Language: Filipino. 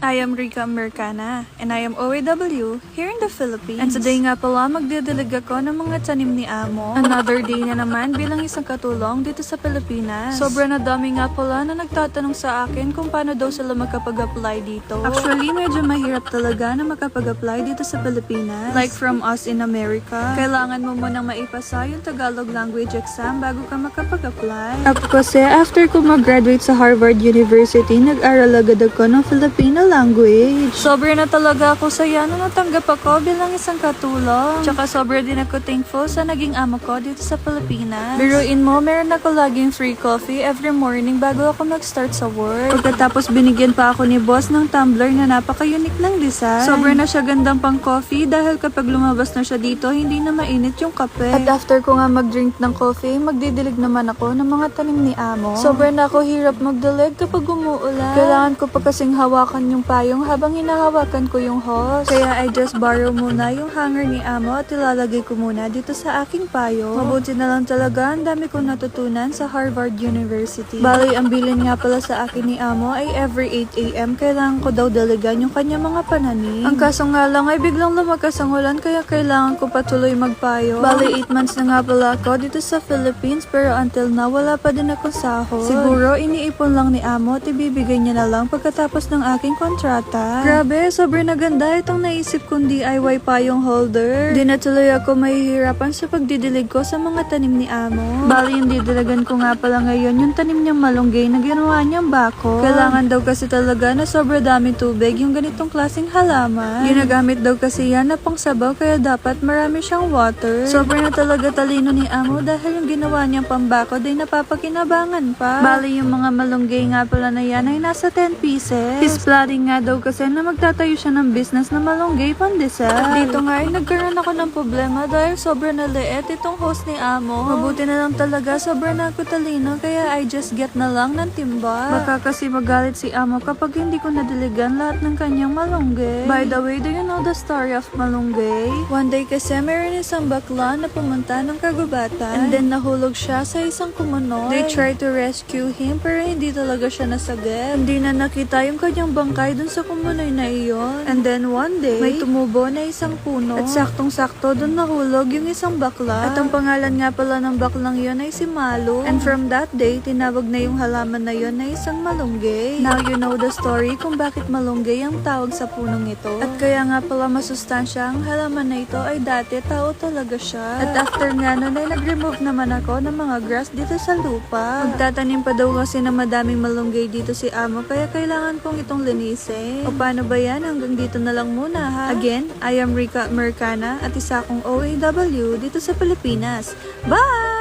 I am Rica Americana, and I am OAW here in the Philippines. And today nga pala, magdidilig ako ng mga tanim ni Amo. Another day na naman bilang isang katulong dito sa Pilipinas. Sobra na dami nga pala na nagtatanong sa akin kung paano daw sila makapag-apply dito. Actually, medyo mahirap talaga na makapag-apply dito sa Pilipinas. Like from us in America, kailangan mo munang maipasa yung Tagalog language exam bago ka makapag-apply. Ako kasi, after ko mag-graduate sa Harvard University, nag-aral agad ako ng Filipino language. Sobra na talaga ako saya na natanggap ako bilang isang katulong. Tsaka sobra din ako thankful sa naging amo ko dito sa Pilipinas. Biruin mo, meron ako laging free coffee every morning bago ako mag-start sa work. Pagkatapos binigyan pa ako ni boss ng tumbler na napaka-unique ng design. Sobra na siya gandang pang coffee dahil kapag lumabas na siya dito, hindi na mainit yung kape. At after ko nga mag-drink ng coffee, magdidilig naman ako ng mga tanim ni amo. Sobra na ako hirap magdilig kapag umuulan. Kailangan ko pa kasing hawakan yung payong habang hinahawakan ko yung hose. Kaya I just borrow muna yung hanger ni amo at ilalagay ko muna dito sa aking payong. Mabuti na lang talaga, ang dami kong natutunan sa Harvard University. Bali, ang bilin nga pala sa akin ni amo ay every 8 AM kailangan ko daw daligan yung kanya mga pananim. Ang kaso nga lang ay biglang lumakas ang ulan kaya kailangan ko patuloy magpayo. Bali, 8 months na nga pala ako dito sa Philippines pero until now wala pa din akong sahod. Siguro iniipon lang ni amo at ibibigay niya na lang pagkatapos ng aking kontrata. Grabe, sobrang naganda itong naisip kong DIY payong holder. Di na tuloy ako mahihirapan sa pagdidilig ko sa mga tanim ni amo. Bali, yung didilagan ko nga pala ngayon yung tanim niyang malunggay na ginawa niyang bako. Kailangan daw kasi talaga na sobra daming tubig yung ganitong klaseng halaman. Ginagamit daw kasi yan na pangsabaw kaya dapat marami siyang water. Sobra na talaga talino ni amo dahil yung ginawa niyang pambako ay napapakinabangan pa. Bali, yung mga malunggay nga pala na yan ay nasa 10 pieces. His planning nga daw kasi na magtatayo siya ng business na malunggay pandesal. At dito nga ay nagkaroon ako ng problema dahil sobra na liit itong host ni amo. Mabuti na lang talaga, sobra na ako talino kaya I just get na lang ng timba. Baka kasi magalit si amo kapag hindi ko nadiligan lahat ng kanyang malunggay. By the way, do you know the story of malunggay? One day kasi meron isang bakla na pumunta ng kagubatan and then nahulog siya sa isang kumunoy. They tried to rescue him pero hindi talaga siya nasagip. Hindi na nakita yung kanyang bangkay dun sa kumunoy na iyon. And then one day, may tumubo na isang puno. At saktong-sakto dun nahulog yung isang bakla. At ang pangalan nga pala ng baklang yun ay si Malo. And from that day, tinawag na yung halaman na yun na isang malunggay. Now you know the story kung bakit malunggay ang tawag sa punong ito. At kaya nga pala masustansya ang halaman na ito ay dati tao talaga siya. At after nga nun ay nag-remove naman ako ng mga grass dito sa lupa. Magtatanim pa daw kasi na madaming malunggay dito si amo kaya kailangan kong itong linisin. O paano ba yan? Hanggang dito na lang muna ha. Again, I am Rica Americana at isa akong OAW dito sa Pilipinas. Bye!